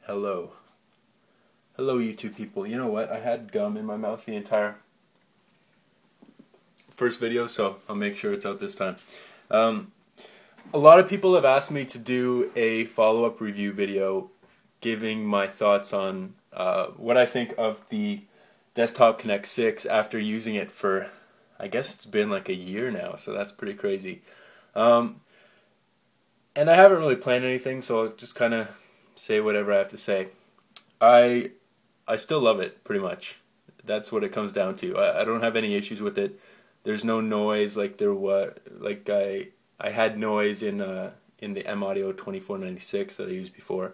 Hello. Hello, YouTube people. You know what? I had gum in my mouth the entire first video, so I'll make sure it's out this time. A lot of people have asked me to do a follow-up review video giving my thoughts on what I think of the desktop Konnekt 6 after using it for, I guess it's been like a year now, so that's pretty crazy. And I haven't really planned anything, so I'll just kind of say whatever I have to say. I still love it, pretty much. That's what it comes down to. I don't have any issues with it. There's no noise like there was. Like I had noise in the M Audio 2496 that I used before,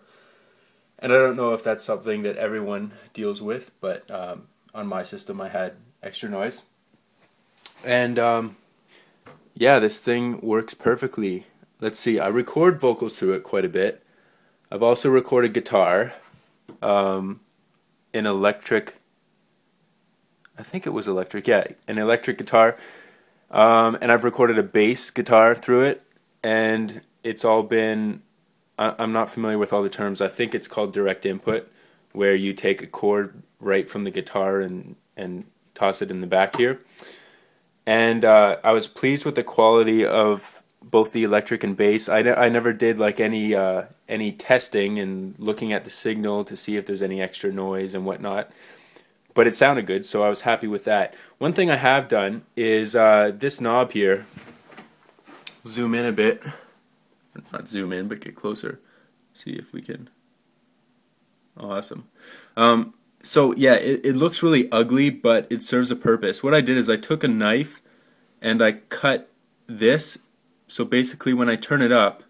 and I don't know if that's something that everyone deals with, but on my system I had extra noise, and yeah, this thing works perfectly. Let's see. I record vocals through it quite a bit. I've also recorded guitar. An electric, I think it was electric, yeah, an electric guitar, and I've recorded a bass guitar through it, and it's all been, I'm not familiar with all the terms. I think it's called direct input, where you take a chord right from the guitar and toss it in the back here, and I was pleased with the quality of both the electric and bass. I never did like any testing and looking at the signal to see if there's any extra noise and whatnot, but it sounded good, so I was happy with that. One thing I have done is this knob here. Zoom in a bit, not zoom in, but get closer. See if we can. Awesome. So yeah, it looks really ugly, but it serves a purpose. What I did is I took a knife and I cut this. So basically when I turn it up,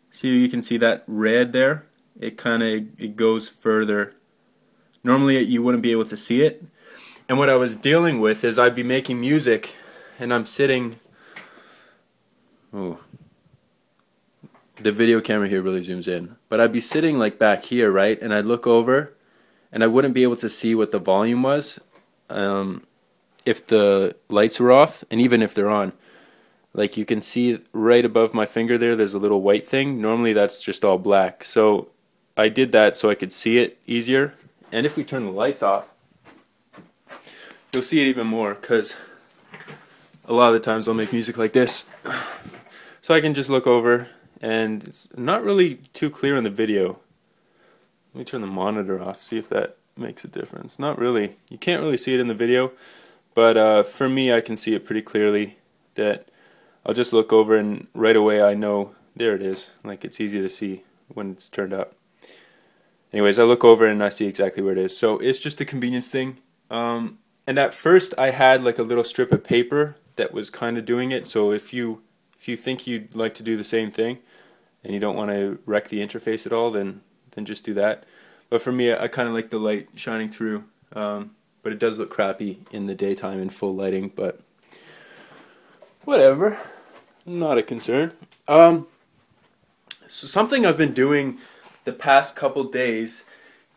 see, you can see that red there? It goes further. Normally you wouldn't be able to see it. And what I was dealing with is I'd be making music and I'm sitting, oh, the video camera here really zooms in, but I'd be sitting like back here, right? And I'd look over and I wouldn't be able to see what the volume was if the lights were off, and even if they're on. Like you can see right above my finger there's a little white thing. Normally that's just all black. So I did that so I could see it easier. And if we turn the lights off, you'll see it even more, because a lot of the times I'll make music like this. So I can just look over, and it's not really too clear in the video. Let me turn the monitor off, see if that makes a difference. Not really. You can't really see it in the video, but for me I can see it pretty clearly. That I'll just look over and right away I know, there it is. Like, it's easy to see when it's turned up. Anyways, I look over and I see exactly where it is. So it's just a convenience thing. And at first I had like a little strip of paper that was kind of doing it. So if you think you'd like to do the same thing and you don't want to wreck the interface at all, then just do that. But for me, I kind of like the light shining through. But it does look crappy in the daytime in full lighting, but whatever. Not a concern. So something I've been doing the past couple days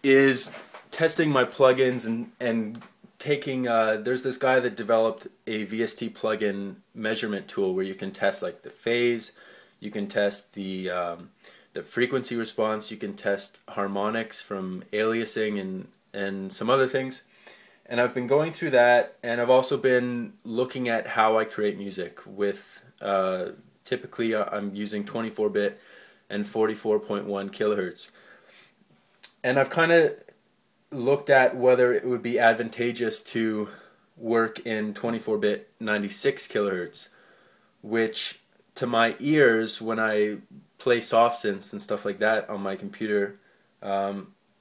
is testing my plugins and taking, there's this guy that developed a VST plugin measurement tool where you can test like the phase, you can test the frequency response, you can test harmonics from aliasing and some other things. And I've been going through that, and I've also been looking at how I create music with, typically I'm using 24-bit and 44.1 kilohertz. And I've kind of looked at whether it would be advantageous to work in 24-bit 96 kilohertz, which to my ears, when I play soft synths and stuff like that on my computer,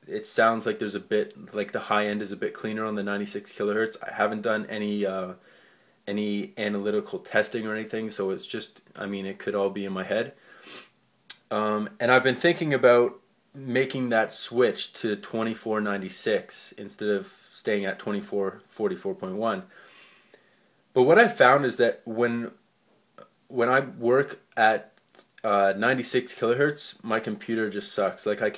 it sounds like there's a bit, like the high end is a bit cleaner on the 96 kilohertz. I haven't done any analytical testing or anything, so it's just, I mean, it could all be in my head. And I've been thinking about making that switch to 2496 instead of staying at 44.1. But what I found is that when I work at 96 kilohertz, my computer just sucks. Like I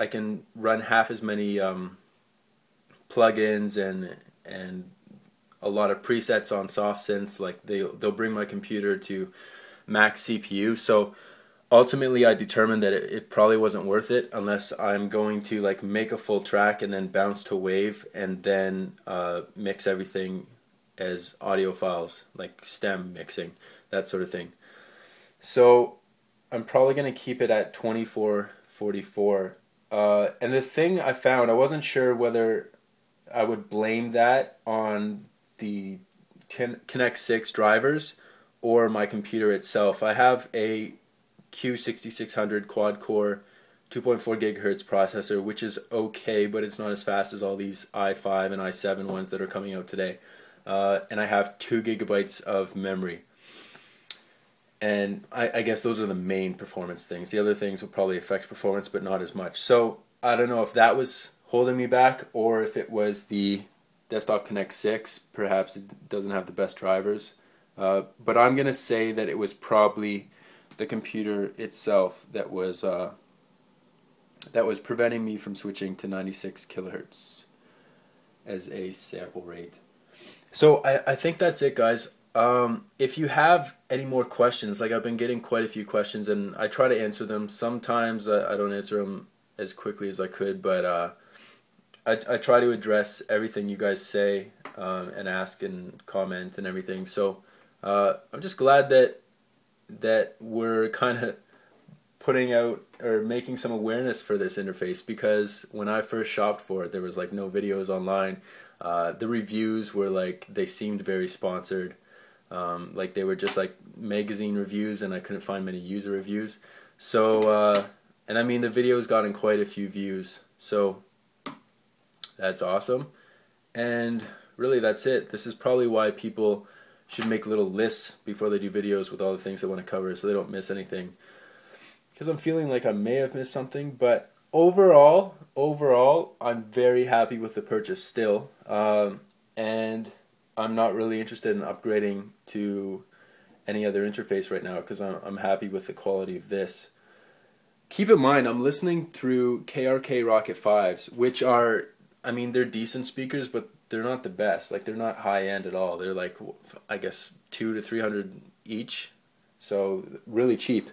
can run half as many plugins and a lot of presets on soft synths. Like they'll bring my computer to max CPU. So ultimately I determined that it probably wasn't worth it unless I'm going to like make a full track and then bounce to wave and then mix everything as audio files, like stem mixing, that sort of thing. So I'm probably going to keep it at 2444. And the thing I found, I wasn't sure whether I would blame that on the Konnekt 6 drivers or my computer itself. I have a Q6600 quad core 2.4 gigahertz processor, which is okay, but it's not as fast as all these i5 and i7 ones that are coming out today. And I have 2 gigabytes of memory. And I guess those are the main performance things. The other things will probably affect performance, but not as much. So I don't know if that was holding me back or if it was the Desktop Konnekt 6. Perhaps it doesn't have the best drivers. But I'm going to say that it was probably the computer itself that was preventing me from switching to 96 kilohertz as a sample rate. So I think that's it, guys. If you have any more questions, like I've been getting quite a few questions and I try to answer them. Sometimes I don't answer them as quickly as I could, but I try to address everything you guys say and ask and comment and everything. So I'm just glad that we're kind of putting out or making some awareness for this interface, because when I first shopped for it, there was like no videos online. The reviews were like, they seemed very sponsored. Like they were just like magazine reviews, and I couldn't find many user reviews. So, and I mean, the video's gotten quite a few views, so that's awesome. And really, that's it. This is probably why people should make little lists before they do videos with all the things they want to cover, so they don't miss anything. Because I'm feeling like I may have missed something, but overall, I'm very happy with the purchase still. And I'm not really interested in upgrading to any other interface right now because I'm happy with the quality of this. Keep in mind, I'm listening through KRK Rocket 5s, which are, I mean, they're decent speakers, but they're not the best. Like, they're not high-end at all. They're like, I guess, $200 to $300 each, so really cheap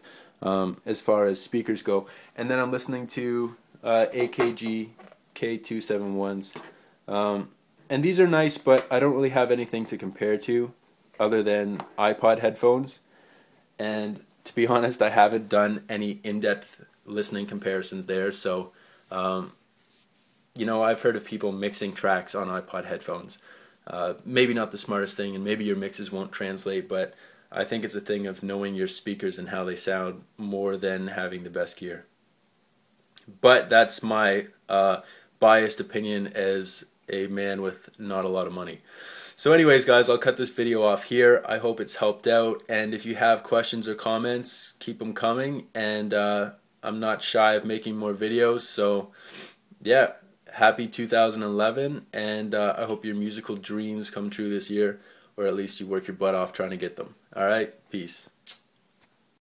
as far as speakers go. And then I'm listening to AKG K271s. And these are nice, but I don't really have anything to compare to other than iPod headphones. And to be honest, I haven't done any in-depth listening comparisons there. So, you know, I've heard of people mixing tracks on iPod headphones. Maybe not the smartest thing, and maybe your mixes won't translate, but I think it's a thing of knowing your speakers and how they sound more than having the best gear. But that's my biased opinion as a man with not a lot of money. So anyways, guys, I'll cut this video off here. I hope it's helped out, and if you have questions or comments, keep them coming, and I'm not shy of making more videos. So yeah, happy 2011, and I hope your musical dreams come true this year, or at least you work your butt off trying to get them. Alright, peace.